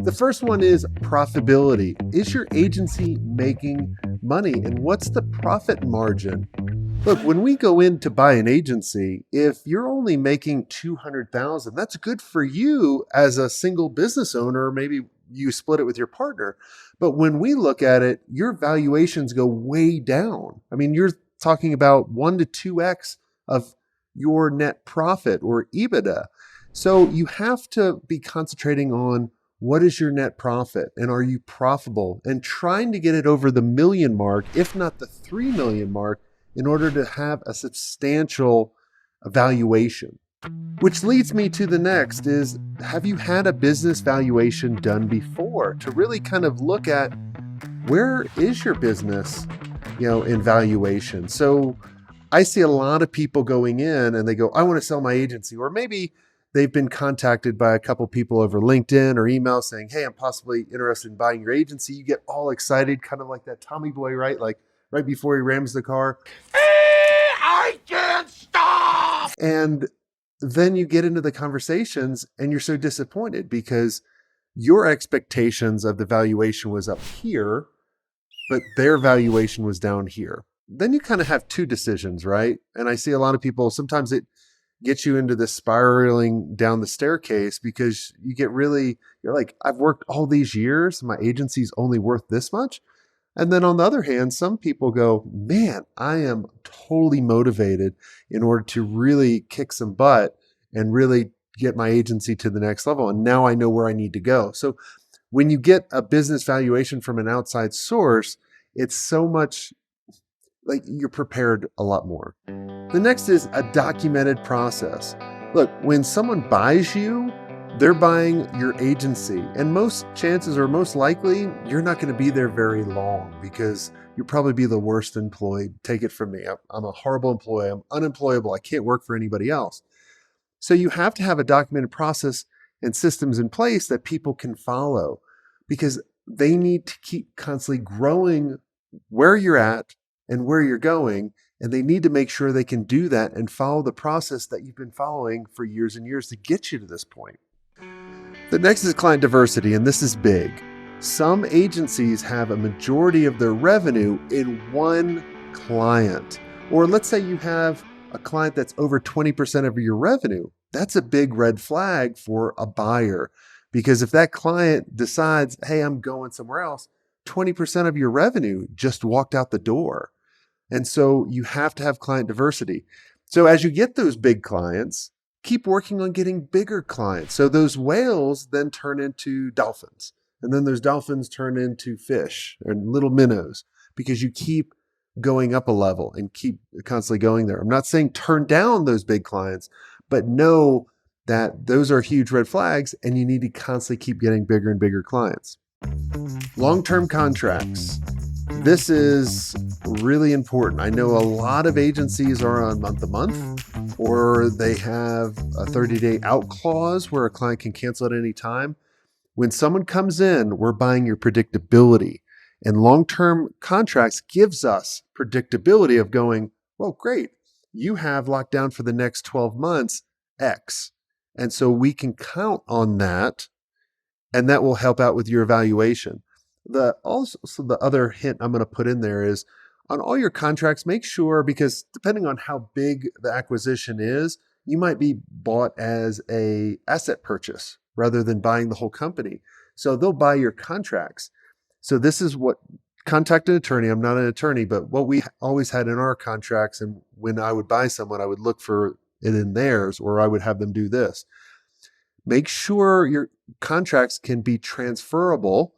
The first one is profitability. Is your agency making money? And what's the profit margin? Look, when we go in to buy an agency, if you're only making 200,000, that's good for you as a single business owner. Maybe you split it with your partner. But when we look at it, your valuations go way down. I mean, you're talking about 1 to 2x of your net profit or EBITDA. So you have to be concentrating on what is your net profit and are you profitable and trying to get it over the million mark, if not the 3 million mark, in order to have a substantial valuation. Which leads me to the next is, have you had a business valuation done before to really kind of look at where is your business, in valuation? So I see a lot of people going in and they go, I want to sell my agency, or maybe they've been contacted by a couple people over LinkedIn or email saying, hey, I'm possibly interested in buying your agency. You get all excited, kind of like that Tommy boy, right? Like right before he rams the car. I can't stop! And then you get into the conversations and you're so disappointed because your expectations of the valuation was up here, but their valuation was down here. Then you kind of have two decisions, right? And I see a lot of people, sometimes it gets you into this spiraling down the staircase because you're like, I've worked all these years, my agency's only worth this much. And then on the other hand, some people go, man, I am totally motivated in order to really kick some butt and really get my agency to the next level. And now I know where I need to go. So when you get a business valuation from an outside source, it's so much like you're prepared a lot more. The next is a documented process. Look, when someone buys you, they're buying your agency, and most chances or most likely, you're not going to be there very long because you'll probably be the worst employee. Take it from me. I'm a horrible employee. I'm unemployable. I can't work for anybody else. So you have to have a documented process and systems in place that people can follow because they need to keep constantly growing where you're at and where you're going. And they need to make sure they can do that and follow the process that you've been following for years and years to get you to this point. The next is client diversity, and this is big. Some agencies have a majority of their revenue in one client. Or let's say you have a client that's over 20% of your revenue. That's a big red flag for a buyer. Because if that client decides, hey, I'm going somewhere else, 20% of your revenue just walked out the door. And so you have to have client diversity. So as you get those big clients, keep working on getting bigger clients. So those whales then turn into dolphins. And then those dolphins turn into fish and little minnows because you keep going up a level and keep constantly going there. I'm not saying turn down those big clients, but know that those are huge red flags and you need to constantly keep getting bigger and bigger clients. Long-term contracts. This is really important. I know a lot of agencies are on month-to-month, or they have a 30-day out clause where a client can cancel at any time. When someone comes in, we're buying your predictability. And long-term contracts gives us predictability of going, well, great. You have locked down for the next 12 months X. And so we can count on that, and that will help out with your evaluation. The other hint I'm going to put in there is on all your contracts, make sure, because depending on how big the acquisition is, you might be bought as a asset purchase rather than buying the whole company. So they'll buy your contracts. So this is what, contact an attorney. I'm not an attorney, but what we always had in our contracts, and when I would buy someone, I would look for it in theirs, or I would have them do this. Make sure your contracts can be transferable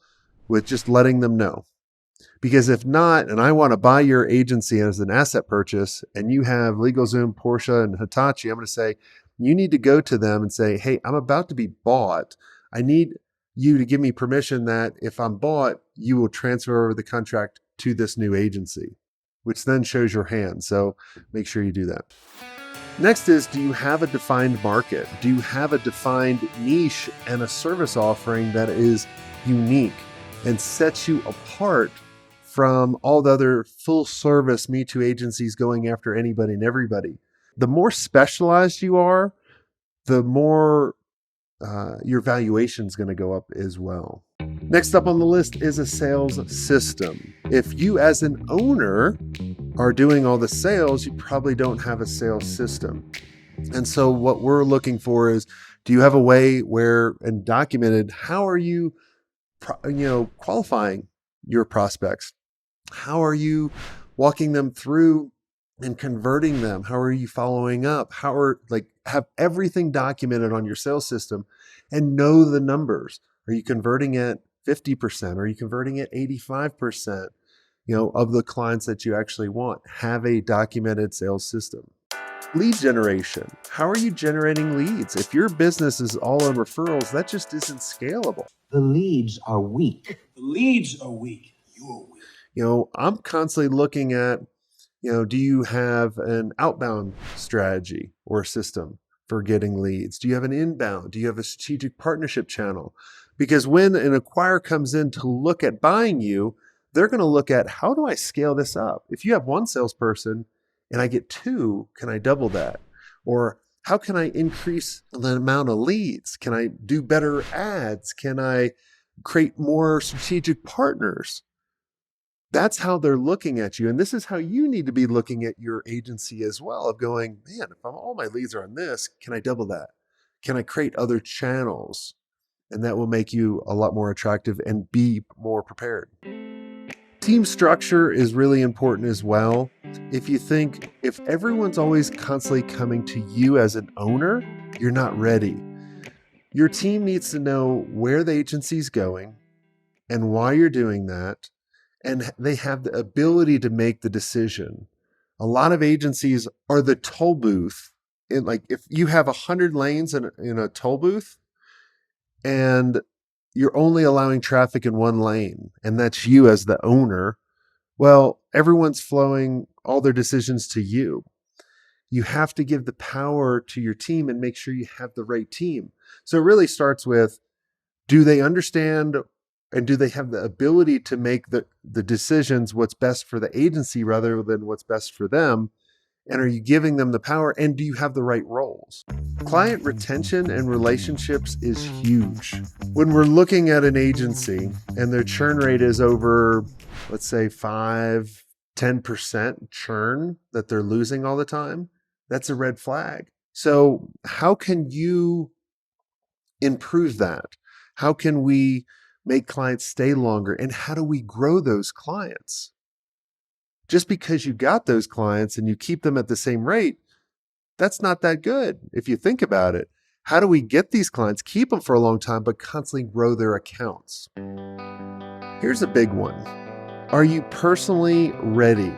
with just letting them know. Because if not, and I want to buy your agency as an asset purchase, and you have LegalZoom, Porsche, and Hitachi, I'm going to say, you need to go to them and say, hey, I'm about to be bought. I need you to give me permission that if I'm bought, you will transfer over the contract to this new agency, which then shows your hand. So make sure you do that. Next is, do you have a defined market? Do you have a defined niche and a service offering that is unique and sets you apart from all the other full service Me Too agencies going after anybody and everybody? The more specialized you are, the more your valuation is going to go up as well. Next up on the list is a sales system. If you as an owner are doing all the sales, you probably don't have a sales system. And so what we're looking for is, do you have a way where, and documented, how are you, qualifying your prospects? How are you walking them through and converting them? How are you following up? Have everything documented on your sales system and know the numbers. Are you converting at 50%? Are you converting at 85%? Of the clients that you actually want? Have a documented sales system. Lead generation. How are you generating leads? If your business is all on referrals, that just isn't scalable. The leads are weak. The leads are weak. You're weak. I'm constantly looking at, do you have an outbound strategy or system for getting leads? Do you have an inbound? Do you have a strategic partnership channel? Because when an acquirer comes in to look at buying you, they're going to look at, how do I scale this up? If you have one salesperson and I get two, can I double that? Or how can I increase the amount of leads? Can I do better ads? Can I create more strategic partners? That's how they're looking at you. And this is how you need to be looking at your agency as well, of going, man, if all my leads are on this, can I double that? Can I create other channels? And that will make you a lot more attractive and be more prepared. Team structure is really important as well. If everyone's always constantly coming to you as an owner, you're not ready. Your team needs to know where the agency's going and why you're doing that. And they have the ability to make the decision. A lot of agencies are the toll booth. If you have 100 lanes in a toll booth and you're only allowing traffic in one lane, and that's you as the owner, well, everyone's flowing all their decisions to you. You have to give the power to your team and make sure you have the right team. So it really starts with, do they understand and do they have the ability to make the decisions what's best for the agency rather than what's best for them? And are you giving them the power? And do you have the right roles? Client retention and relationships is huge. When we're looking at an agency and their churn rate is over, let's say 10% churn that they're losing all the time, that's a red flag. So how can you improve that? How can we make clients stay longer? And how do we grow those clients? Just because you got those clients and you keep them at the same rate, that's not that good if you think about it. How do we get these clients, keep them for a long time, but constantly grow their accounts? Here's a big one. Are you personally ready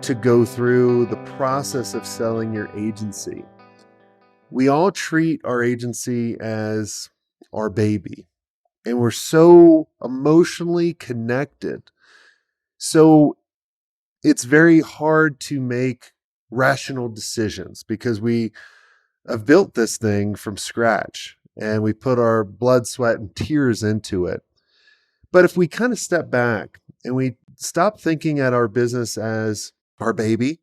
to go through the process of selling your agency? We all treat our agency as our baby, and we're so emotionally connected. So it's very hard to make rational decisions because we have built this thing from scratch and we put our blood, sweat, and tears into it. But if we kind of step back and we stop thinking at our business as our baby,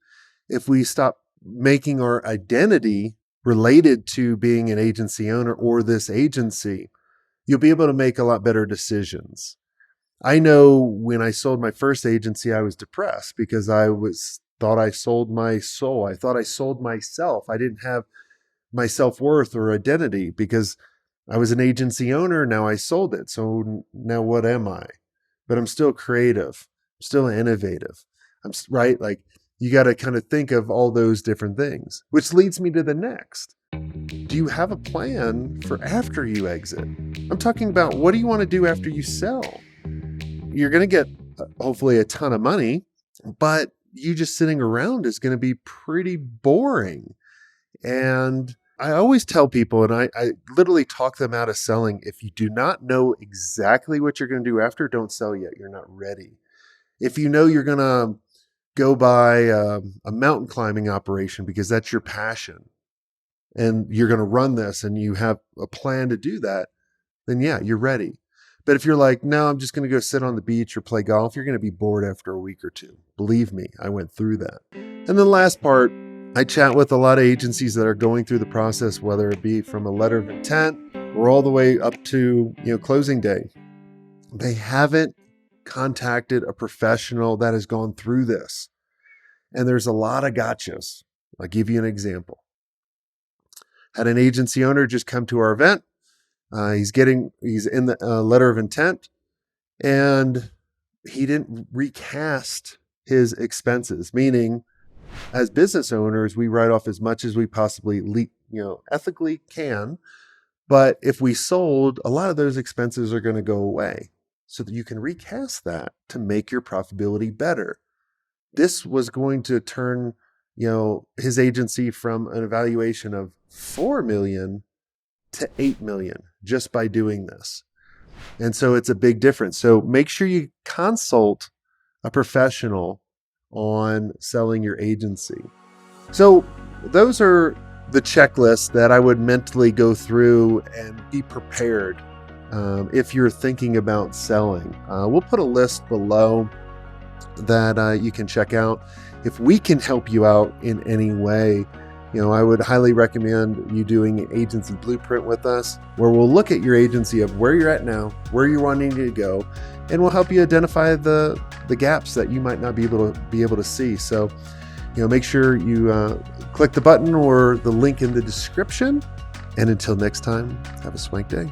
if we stop making our identity related to being an agency owner or this agency, you'll be able to make a lot better decisions. I know when I sold my first agency, I was depressed because thought I sold my soul. I thought I sold myself. I didn't have my self-worth or identity because I was an agency owner. Now I sold it. So now what am I? But I'm still creative. I'm still innovative. Right? Like you got to kind of think of all those different things, which leads me to the next. Do you have a plan for after you exit? I'm talking about, what do you want to do after you sell? You're going to get hopefully a ton of money, but you just sitting around is going to be pretty boring. And I always tell people, and I literally talk them out of selling, if you do not know exactly what you're going to do after, don't sell yet. You're not ready. If you know you're going to go buy a mountain climbing operation because that's your passion, and you're going to run this and you have a plan to do that, then yeah, you're ready. But if you're like, no, I'm just going to go sit on the beach or play golf, you're going to be bored after a week or two. Believe me, I went through that. And then the last part, I chat with a lot of agencies that are going through the process, whether it be from a letter of intent or all the way up to, closing day. They haven't contacted a professional that has gone through this. And there's a lot of gotchas. I'll give you an example. Had an agency owner just come to our event. He's in the letter of intent, and he didn't recast his expenses, meaning as business owners, we write off as much as we possibly ethically can. But if we sold, a lot of those expenses are going to go away so that you can recast that to make your profitability better. This was going to turn, his agency from an evaluation of 4 million to 8 million just by doing this. And so it's a big difference. So make sure you consult a professional on selling your agency. So those are the checklists that I would mentally go through and be prepared if you're thinking about selling. We'll put a list below that you can check out. If we can help you out in any way, I would highly recommend you doing an agency blueprint with us, where we'll look at your agency of where you're at now, where you're wanting to go, and we'll help you identify the gaps that you might not be able to see. So, make sure you click the button or the link in the description. And until next time, have a swank day.